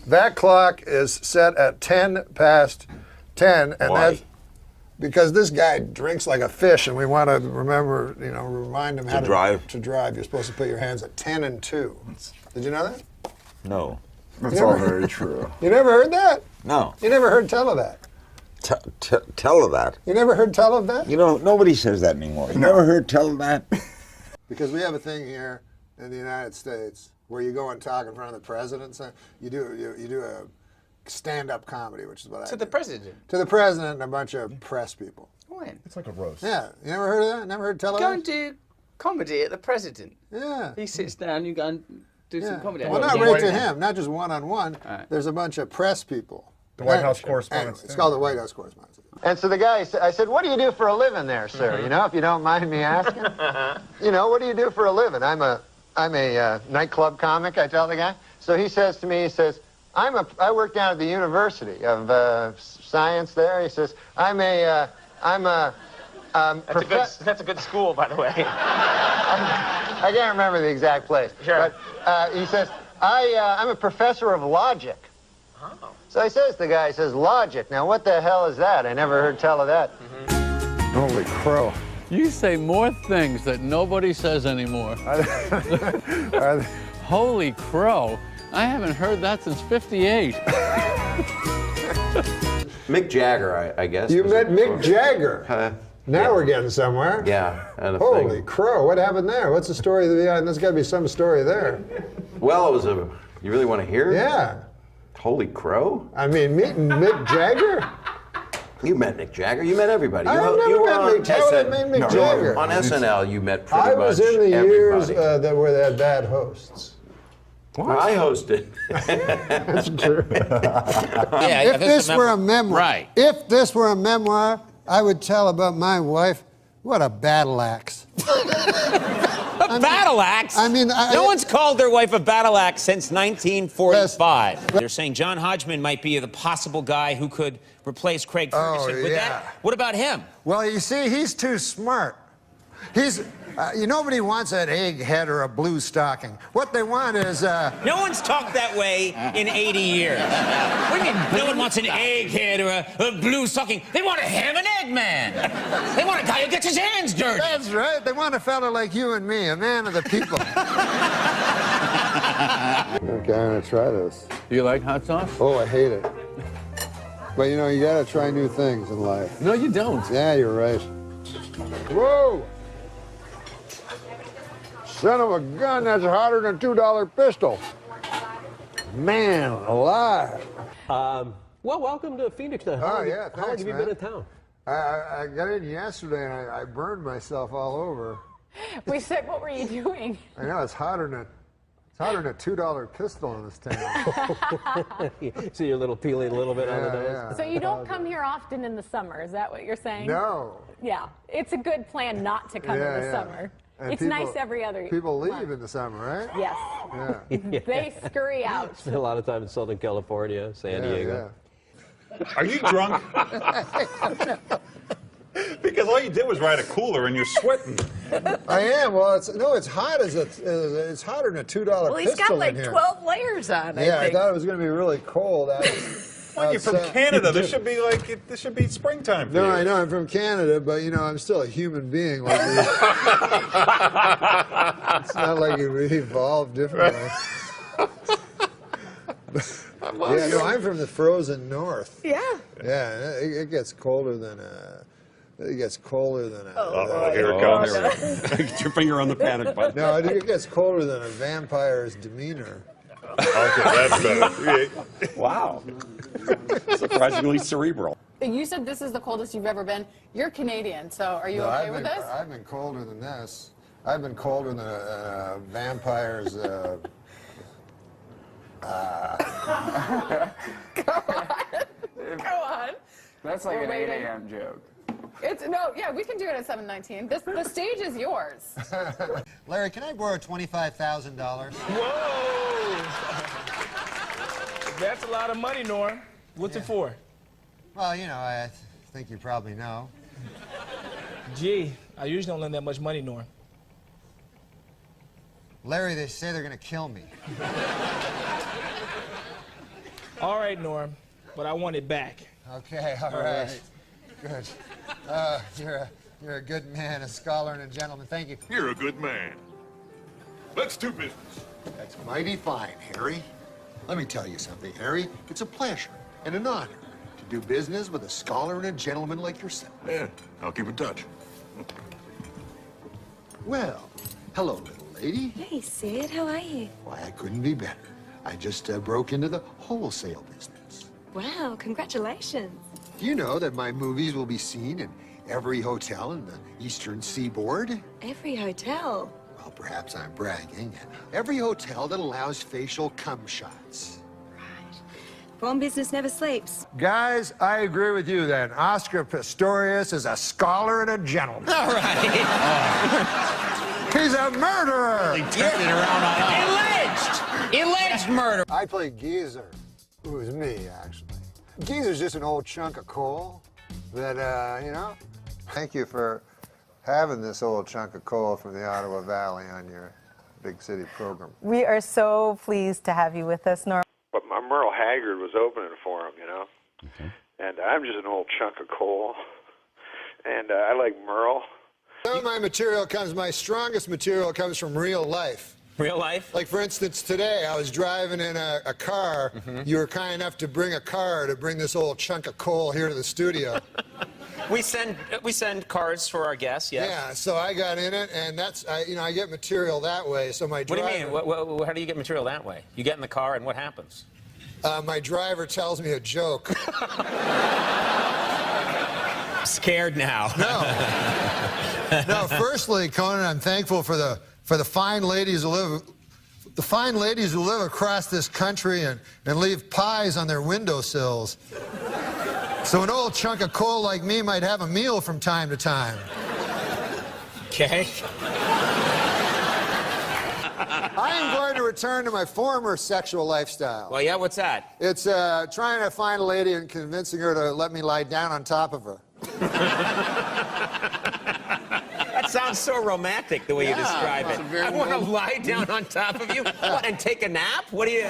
That clock is set at 10 past 10, and Why? that's because this guy drinks like a fish, and we want to remember, remind him how to drive. To drive, you're supposed to put your hands at 10 and 2. Did you know that? No. That's all very true. You never heard that? No. You never heard tell of that? Tell of that. You never heard tell of that? You know, nobody says that anymore. You never heard tell of that? Because we have a thing here in the United States where you go and talk in front of the president. So you do a stand-up comedy, which is what I do. To the president? To the president and a bunch of press people. When? It's like a roast. Yeah. You never heard of that? Never heard tell of Go that? and do comedy at the president. Yeah. He sits down, you go and do some comedy. Well, not right to him, not just one-on-one. Right. There's a bunch of press people. The White House correspondents. It's called the White House correspondents. And so the guy, I said, what do you do for a living there, sir? If you don't mind me asking. What do you do for a living? I'm a nightclub comic, I tell the guy. So he says to me, I work down at the University of Science there. He says, that's a good school, by the way. I can't remember the exact place. Sure. But he says, I'm a professor of logic. Oh. So he says, the guy says, logic. Now, what the hell is that? I never heard tell of that. Holy crow. You say more things that nobody says anymore. Holy crow. I haven't heard that since '58. Mick Jagger, I guess. You met Mick Jagger. Now we're getting somewhere. Yeah. And Holy crow, what happened there? What's the story? There's got to be some story there. Well, it was you really want to hear? Yeah. Holy crow? I mean, meeting Mick Jagger? You met Mick Jagger. You met everybody. I've never met Mick Jagger. How would I meet Mick Jagger? On SNL, you met pretty much I was in the years everybody. where they had bad hosts. What? I hosted. That's true. Yeah, If this were a memoir, Right. If this were a memoir, I would tell about my wife. What a battle axe. A battle axe? No one's called their wife a battle axe since 1945. They're saying John Hodgman might be the possible guy who could replace Craig Ferguson. What about him? Well, you see, he's too smart. Nobody wants an egghead or a blue stocking. What they want is, No one's talked that way in 80 years. What do you mean? No one wants an egghead or a blue stocking. They want a ham and egg man. They want a guy who gets his hands dirty. That's right. They want a fella like you and me, a man of the people. Okay, I'm gonna try this. Do you like hot sauce? Oh, I hate it. But you gotta try new things in life. No, you don't. Yeah, you're right. Whoa! Son of a gun, that's hotter than a $2 pistol. Man alive. Well, welcome to Phoenix. How long have you been in town? I got in yesterday and I burned myself all over. We said, what were you doing? I know, it's hotter than a $2 pistol in this town. So you're a little peeling a little bit on the nose? Yeah. So you don't come here often in the summer, is that what you're saying? No. Yeah, it's a good plan not to come in the summer. And it's nice every other People leave month. in the summer, right? Yes. Yeah. They scurry out. Spent a lot of time in Southern California, San Diego. Yeah. Are you drunk? Because all you did was ride a cooler and you're sweating. I am. Well, it's hot it's hotter than a $2 pistol Well, he's got like in here. 12 layers on, Yeah, I I think. thought it was going to be really cold. Well, you're from Canada. This should be springtime for you. No, I know I'm from Canada, but I'm still a human being. Like it's not like we evolved differently. Yeah, no, I'm from the frozen north. Yeah. Yeah, it gets colder than It gets colder than a... Uh-oh, here it comes. Get your finger on the panic button. No, it gets colder than a vampire's demeanor. Okay, that's better. Wow. Surprisingly cerebral. You said this is the coldest you've ever been. You're Canadian, so are you okay with this? I've been colder than this. I've been colder than a vampire's... Go on. That's like an 8 a.m. joke. Yeah, we can do it at 7:19. The stage is yours. Larry, can I borrow $25,000? Whoa! That's a lot of money, Norm. What's it for? Well, I think you probably know. Gee, I usually don't lend that much money, Norm. Larry, they say they're going to kill me. All right, Norm, but I want it back. Okay, all right. Good. You're a good man, a scholar, and a gentleman. Thank you. You're a good man. Let's do business. That's mighty fine, Harry. Let me tell you something, Harry. It's a pleasure and an honor to do business with a scholar and a gentleman like yourself. Yeah, I'll keep in touch. Well, hello, little lady. Hey, Sid, how are you? Why, I couldn't be better. I just broke into the wholesale business. Wow, congratulations. Do you know that my movies will be seen in every hotel in the Eastern Seaboard? Every hotel. Well, perhaps I'm bragging. Every hotel that allows facial cum shots. Bomb business never sleeps. Guys, I agree with you then. Oscar Pistorius is a scholar and a gentleman. All right. He's a murderer. Turn it around on us. Alleged murder. I play Geezer, who is me, actually. Geezer's just an old chunk of coal that, you know. Thank you for having this old chunk of coal from the Ottawa Valley on your big city program. We are so pleased to have you with us, Norm. But my Merle Haggard was opening for him, you know. Okay. And I'm just an old chunk of coal. And I like Merle. Some of my strongest material comes from real life. Real life? Like, for instance, today I was driving in a car. You were kind enough to bring a car to bring this old chunk of coal here to the studio. We send cars for our guests, yes. Yeah, so I got in it, and I get material that way. So my driver. What do you mean? How do you get material that way? You get in the car, and what happens? My driver tells me a joke. I'm scared now. No, firstly, Conan, I'm thankful for the fine ladies who live. The fine ladies who live across this country and leave pies on their windowsills. So an old chunk of coal like me might have a meal from time to time. Okay. I am going to return to my former sexual lifestyle. Well, yeah, what's that? It's trying to find a lady and convincing her to let me lie down on top of her. That sounds so romantic, the way you describe it. I want to lie down on top of you and take a nap? What do you...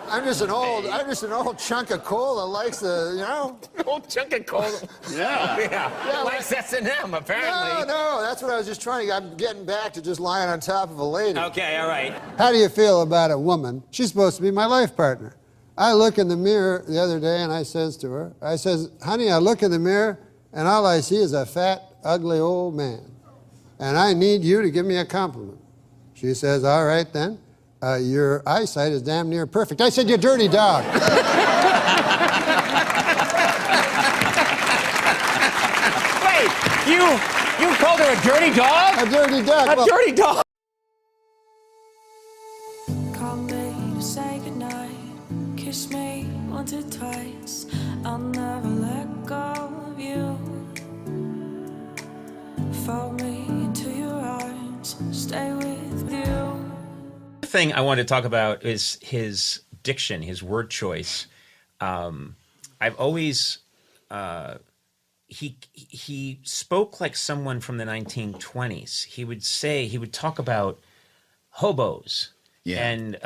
I'm just an old chunk of coal that likes the, you know. Old chunk of coal. Yeah. Likes S&M, apparently. No, that's what I was just trying to. I'm getting back to just lying on top of a lady. Okay, all right. How do you feel about a woman? She's supposed to be my life partner. I look in the mirror the other day and I says to her, honey, I look in the mirror and all I see is a fat, ugly old man. And I need you to give me a compliment. She says, all right then. Your eyesight is damn near perfect. I said, you dirty dog. Wait, you called her a dirty dog? A dirty dog. A dirty dog. Call me to say goodnight. Kiss me once or twice. I'll never let go of you. Fold me into your arms. Stay with you. The thing I wanted to talk about is his diction, his word choice. I've always he spoke like someone from the 1920s. He would talk about hobos, and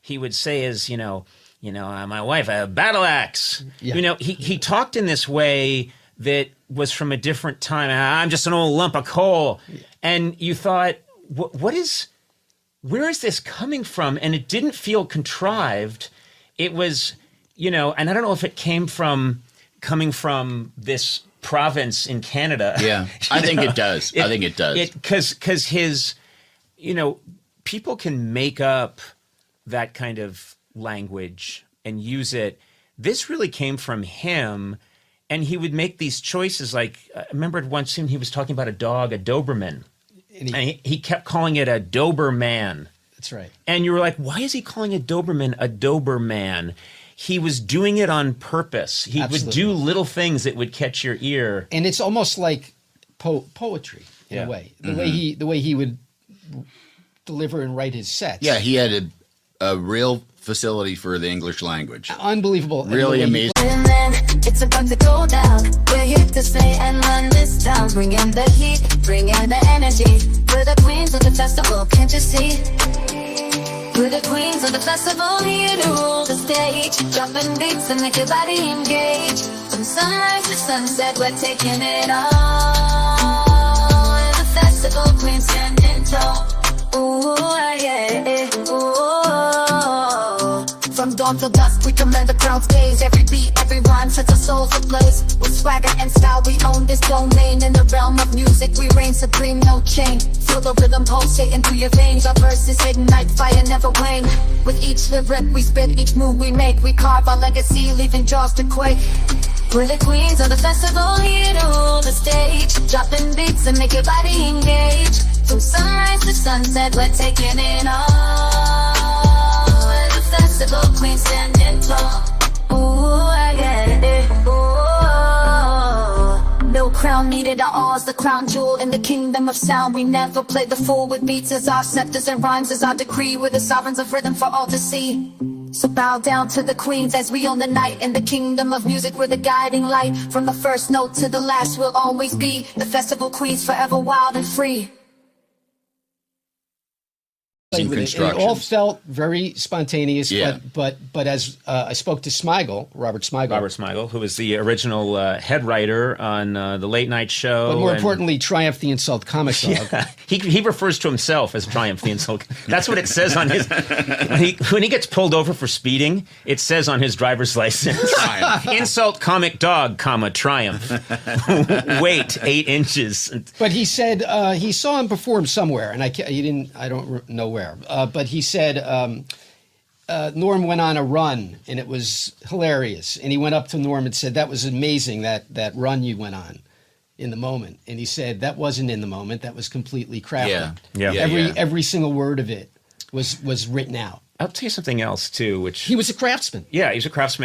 he would say, as my wife, a battle axe. Yeah. He talked in this way that was from a different time. I'm just an old lump of coal, and you thought, where is this coming from? And it didn't feel contrived. It was, and I don't know if it coming from this province in Canada. Yeah, I think it does. I think it does. Because his, people can make up that kind of language and use it. This really came from him, and he would make these choices. Like, I remember one scene he was talking about a dog, a Doberman. And he kept calling it a Doberman. That's right. And you were like, why is he calling a Doberman a Doberman? He was doing it on purpose. He would do little things that would catch your ear. And it's almost like poetry in a way. The way he would deliver and write his sets. Yeah, he had a real facility for the English language. Unbelievable. Really amazing. And then it's about to go down. We're here to stay and run this town. Bring in the heat, bring in the energy. We're the queens of the festival, can't you see? We're the queens of the festival, here to rule the stage, jumping beats and make your body engage. From sunrise to sunset, we're taking it all. The festival queen standing tall. Ooh, yeah, ooh. From dawn till dusk, we command the crowd's gaze. Every beat, every rhyme sets our souls ablaze. With swagger and style, we own this domain. In the realm of music, we reign supreme, no chain. Feel the rhythm pulsating through your veins. Our verses ignite, fire never wane. With each lyric we spit, each move we make, we carve our legacy, leaving jaws to quake. We're the queens of the festival, here to rule the stage. Dropping beats and make your body engage. From sunrise to sunset, we're taking it all. We're the festival queens standing tall. Ooh, I get it. Ooh. No crown needed, our all's the crown jewel in the kingdom of sound. We never play the fool with beats as our scepters and rhymes as our decree. We're the sovereigns of rhythm for all to see. So bow down to the queens as we own the night. In the kingdom of music, we're the guiding light. From the first note to the last, we'll always be the festival queens, forever wild and free. It all felt very spontaneous, but as I spoke to Robert Smigel, who was the original head writer on the late night show, but more importantly, Triumph the Insult Comic Dog. Yeah, he refers to himself as Triumph the Insult. That's what it says on his. When he gets pulled over for speeding, it says on his driver's license, Insult Comic Dog, Triumph. Weight 8 inches. But he said he saw him perform somewhere, and I don't know where. But he said Norm went on a run, and it was hilarious. And he went up to Norm and said, "That was amazing, that run you went on in the moment." And he said, "That wasn't in the moment. That was completely crafted. Every single word of it was written out." I'll tell you something else too, which he was a craftsman. Yeah, he was a craftsman,